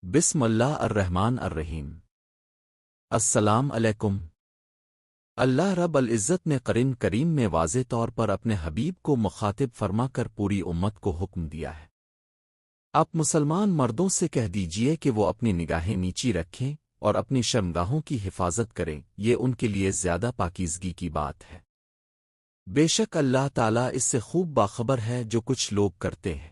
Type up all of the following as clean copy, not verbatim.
بسم اللہ الرحمن الرحیم۔ السلام علیکم۔ اللہ رب العزت نے قرآن کریم میں واضح طور پر اپنے حبیب کو مخاطب فرما کر پوری امت کو حکم دیا ہے۔ آپ مسلمان مردوں سے کہہ دیجئے کہ وہ اپنی نگاہیں نیچی رکھیں اور اپنی شرمگاہوں کی حفاظت کریں، یہ ان کے لیے زیادہ پاکیزگی کی بات ہے۔ بے شک اللہ تعالیٰ اس سے خوب باخبر ہے جو کچھ لوگ کرتے ہیں۔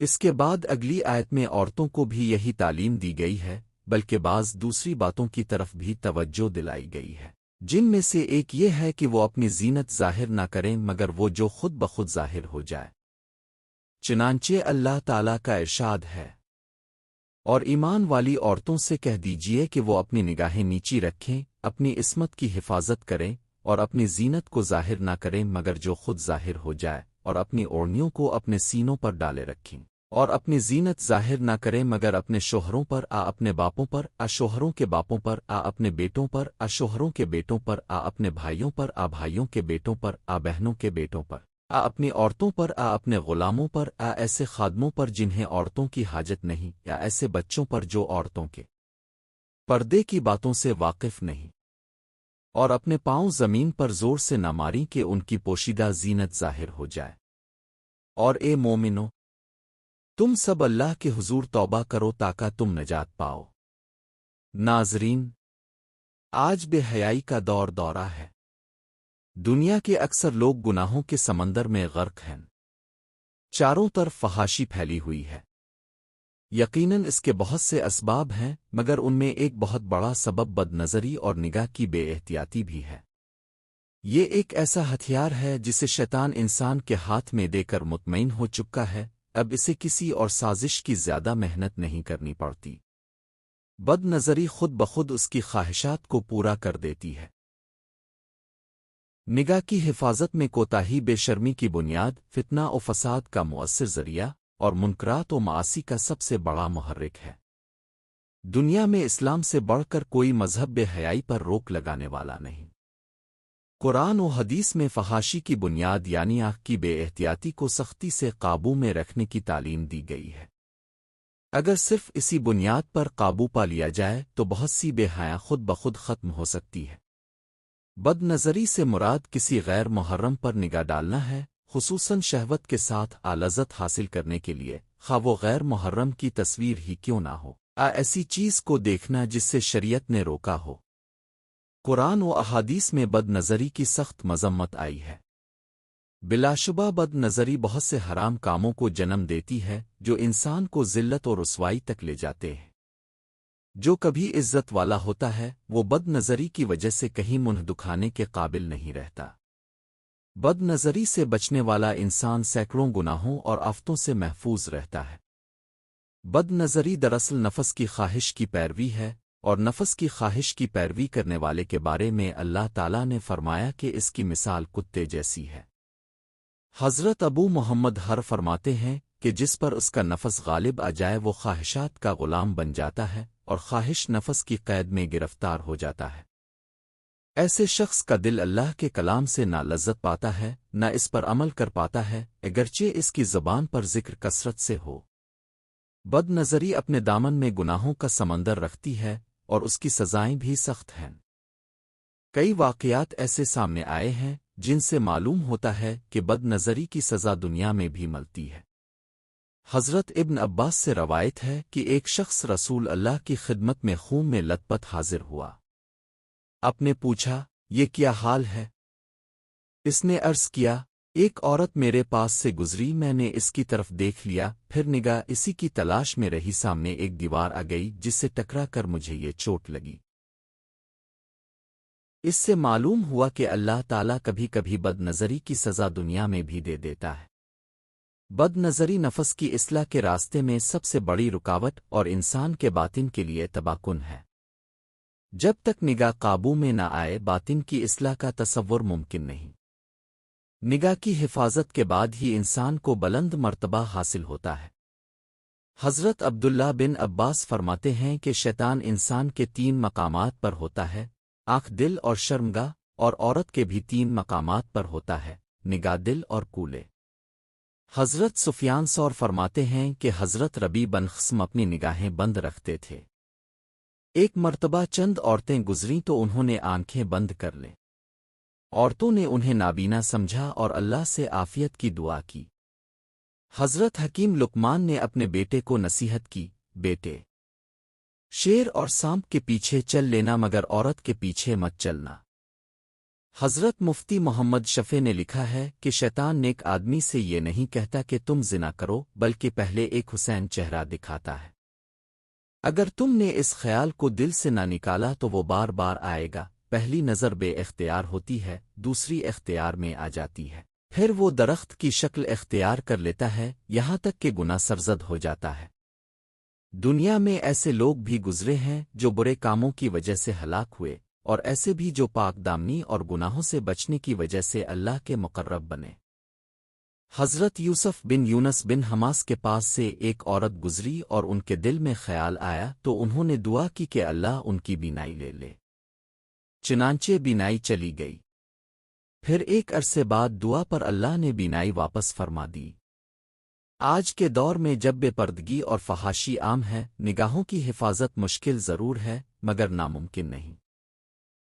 اس کے بعد اگلی آیت میں عورتوں کو بھی یہی تعلیم دی گئی ہے، بلکہ بعض دوسری باتوں کی طرف بھی توجہ دلائی گئی ہے، جن میں سے ایک یہ ہے کہ وہ اپنی زینت ظاہر نہ کریں مگر وہ جو خود بخود ظاہر ہو جائے۔ چنانچہ اللہ تعالیٰ کا ارشاد ہے، اور ایمان والی عورتوں سے کہہ دیجئے کہ وہ اپنی نگاہیں نیچی رکھیں، اپنی عصمت کی حفاظت کریں اور اپنی زینت کو ظاہر نہ کریں مگر جو خود ظاہر ہو جائے، اور اپنی اوڑھنیوں کو اپنے سینوں پر ڈالے رکھیں، اور اپنی زینت ظاہر نہ کریں مگر اپنے شوہروں پر اپنے باپوں پر شوہروں کے باپوں پر اپنے بیٹوں پر شوہروں کے بیٹوں پر اپنے بھائیوں پر بھائیوں کے بیٹوں پر بہنوں کے بیٹوں پر اپنی عورتوں پر اپنے غلاموں پر ایسے خادموں پر جنہیں عورتوں کی حاجت نہیں، یا ایسے بچوں پر جو عورتوں کے پردے کی باتوں سے واقف نہیں، اور اپنے پاؤں زمین پر زور سے نہ ماریں کہ ان کی پوشیدہ زینت ظاہر ہو جائے۔ اور اے مومنو، تم سب اللہ کے حضور توبہ کرو تاکہ تم نجات پاؤ۔ ناظرین، آج بے حیائی کا دورہ ہے۔ دنیا کے اکثر لوگ گناہوں کے سمندر میں غرق ہیں۔ چاروں طرف فحاشی پھیلی ہوئی ہے۔ یقیناً اس کے بہت سے اسباب ہیں، مگر ان میں ایک بہت بڑا سبب بد نظری اور نگاہ کی بے احتیاطی بھی ہے۔ یہ ایک ایسا ہتھیار ہے جسے شیطان انسان کے ہاتھ میں دے کر مطمئن ہو چکا ہے، اب اسے کسی اور سازش کی زیادہ محنت نہیں کرنی پڑتی۔ بد نظری خود بخود اس کی خواہشات کو پورا کر دیتی ہے۔ نگاہ کی حفاظت میں کوتاہی بے شرمی کی بنیاد، فتنہ و فساد کا مؤثر ذریعہ، اور منکرات و معاصی کا سب سے بڑا محرک ہے۔ دنیا میں اسلام سے بڑھ کر کوئی مذہب بے حیائی پر روک لگانے والا نہیں۔ قرآن و حدیث میں فحاشی کی بنیاد یعنی آنکھ کی بے احتیاطی کو سختی سے قابو میں رکھنے کی تعلیم دی گئی ہے۔ اگر صرف اسی بنیاد پر قابو پا لیا جائے تو بہت سی بے حیاں خود بخود ختم ہو سکتی ہے۔ بد نظری سے مراد کسی غیر محرم پر نگاہ ڈالنا ہے، خصوصاً شہوت کے ساتھ لذت حاصل کرنے کے لیے، خواہ وہ غیر محرم کی تصویر ہی کیوں نہ ہو، ایسی چیز کو دیکھنا جس سے شریعت نے روکا ہو۔ قرآن و احادیث میں بد نظری کی سخت مذمت آئی ہے۔ بلا شبہ بد نظری بہت سے حرام کاموں کو جنم دیتی ہے جو انسان کو ذلت و رسوائی تک لے جاتے ہیں۔ جو کبھی عزت والا ہوتا ہے وہ بد نظری کی وجہ سے کہیں منہ دکھانے کے قابل نہیں رہتا۔ بد نظری سے بچنے والا انسان سینکڑوں گناہوں اور آفتوں سے محفوظ رہتا ہے۔ بد نظری دراصل نفس کی خواہش کی پیروی ہے، اور نفس کی خواہش کی پیروی کرنے والے کے بارے میں اللہ تعالیٰ نے فرمایا کہ اس کی مثال کتے جیسی ہے۔ حضرت ابو محمد ہر فرماتے ہیں کہ جس پر اس کا نفس غالب آ جائے وہ خواہشات کا غلام بن جاتا ہے، اور خواہش نفس کی قید میں گرفتار ہو جاتا ہے۔ ایسے شخص کا دل اللہ کے کلام سے نہ لذت پاتا ہے، نہ اس پر عمل کر پاتا ہے، اگرچہ اس کی زبان پر ذکر کثرت سے ہو۔ بد نظری اپنے دامن میں گناہوں کا سمندر رکھتی ہے، اور اس کی سزائیں بھی سخت ہیں۔ کئی واقعات ایسے سامنے آئے ہیں جن سے معلوم ہوتا ہے کہ بد نظری کی سزا دنیا میں بھی ملتی ہے۔ حضرت ابن عباس سے روایت ہے کہ ایک شخص رسول اللہ کی خدمت میں خون میں لت پت حاضر ہوا۔ آپ نے پوچھا، یہ کیا حال ہے؟ اس نے عرض کیا، ایک عورت میرے پاس سے گزری، میں نے اس کی طرف دیکھ لیا، پھر نگاہ اسی کی تلاش میں رہی، سامنے ایک دیوار آ گئی جس سے ٹکرا کر مجھے یہ چوٹ لگی۔ اس سے معلوم ہوا کہ اللہ تعالیٰ کبھی کبھی بد نظری کی سزا دنیا میں بھی دے دیتا ہے۔ بد نظری نفس کی اصلاح کے راستے میں سب سے بڑی رکاوٹ اور انسان کے باطن کے لیے تباہ کن ہے۔ جب تک نگاہ قابو میں نہ آئے باطن کی اصلاح کا تصور ممکن نہیں۔ نگاہ کی حفاظت کے بعد ہی انسان کو بلند مرتبہ حاصل ہوتا ہے۔ حضرت عبداللہ بن عباس فرماتے ہیں کہ شیطان انسان کے 3 مقامات پر ہوتا ہے، آنکھ، دل اور شرمگاہ، اور عورت کے بھی 3 مقامات پر ہوتا ہے، نگاہ، دل اور کولے۔ حضرت سفیان ثور فرماتے ہیں کہ حضرت ربی بن خصم اپنی نگاہیں بند رکھتے تھے۔ ایک مرتبہ چند عورتیں گزریں تو انہوں نے آنکھیں بند کر لیں۔ عورتوں نے انہیں نابینا سمجھا اور اللہ سے عافیت کی دعا کی۔ حضرت حکیم لقمان نے اپنے بیٹے کو نصیحت کی، بیٹے، شیر اور سانپ کے پیچھے چل لینا مگر عورت کے پیچھے مت چلنا۔ حضرت مفتی محمد شفیع نے لکھا ہے کہ شیطان نیک آدمی سے یہ نہیں کہتا کہ تم زنا کرو، بلکہ پہلے ایک حسین چہرہ دکھاتا ہے۔ اگر تم نے اس خیال کو دل سے نہ نکالا تو وہ بار بار آئے گا۔ پہلی نظر بے اختیار ہوتی ہے، دوسری اختیار میں آ جاتی ہے، پھر وہ درخت کی شکل اختیار کر لیتا ہے، یہاں تک کہ گناہ سرزد ہو جاتا ہے۔ دنیا میں ایسے لوگ بھی گزرے ہیں جو برے کاموں کی وجہ سے ہلاک ہوئے، اور ایسے بھی جو پاک دامنی اور گناہوں سے بچنے کی وجہ سے اللہ کے مقرب بنے۔ حضرت یوسف بن یونس بن حماس کے پاس سے ایک عورت گزری اور ان کے دل میں خیال آیا تو انہوں نے دعا کی کہ اللہ ان کی بینائی لے لے۔ چنانچہ بینائی چلی گئی۔ پھر ایک عرصے بعد دعا پر اللہ نے بینائی واپس فرما دی۔ آج کے دور میں جب بے پردگی اور فحاشی عام ہے، نگاہوں کی حفاظت مشکل ضرور ہے مگر ناممکن نہیں۔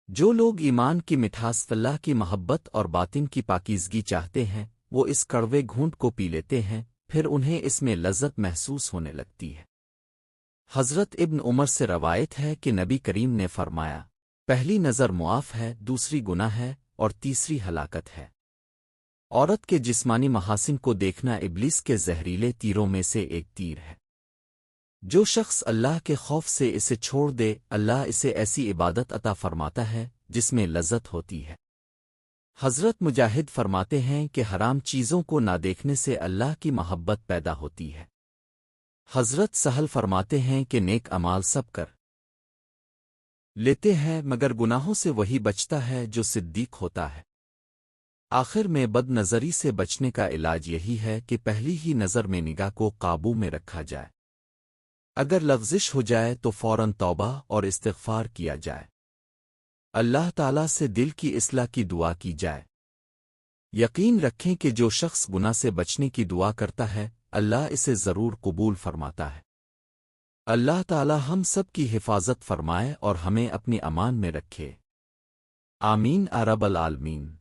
جو لوگ ایمان کی مٹھاس، اللہ کی محبت اور باطن کی پاکیزگی چاہتے ہیں، وہ اس کڑوے گھونٹ کو پی لیتے ہیں، پھر انہیں اس میں لذت محسوس ہونے لگتی ہے۔ حضرت ابن عمر سے روایت ہے کہ نبی کریم نے فرمایا، پہلی نظر معاف ہے، دوسری گناہ ہے اور تیسری ہلاکت ہے۔ عورت کے جسمانی محاسن کو دیکھنا ابلیس کے زہریلے تیروں میں سے ایک تیر ہے۔ جو شخص اللہ کے خوف سے اسے چھوڑ دے، اللہ اسے ایسی عبادت عطا فرماتا ہے جس میں لذت ہوتی ہے۔ حضرت مجاہد فرماتے ہیں کہ حرام چیزوں کو نہ دیکھنے سے اللہ کی محبت پیدا ہوتی ہے۔ حضرت سہل فرماتے ہیں کہ نیک اعمال سب کر لیتے ہیں مگر گناہوں سے وہی بچتا ہے جو صدیق ہوتا ہے۔ آخر میں بد نظری سے بچنے کا علاج یہی ہے کہ پہلی ہی نظر میں نگاہ کو قابو میں رکھا جائے۔ اگر لغزش ہو جائے تو فوراً توبہ اور استغفار کیا جائے۔ اللہ تعالیٰ سے دل کی اصلاح کی دعا کی جائے۔ یقین رکھیں کہ جو شخص گناہ سے بچنے کی دعا کرتا ہے، اللہ اسے ضرور قبول فرماتا ہے۔ اللہ تعالیٰ ہم سب کی حفاظت فرمائے اور ہمیں اپنی امان میں رکھے۔ آمین رب العالمین۔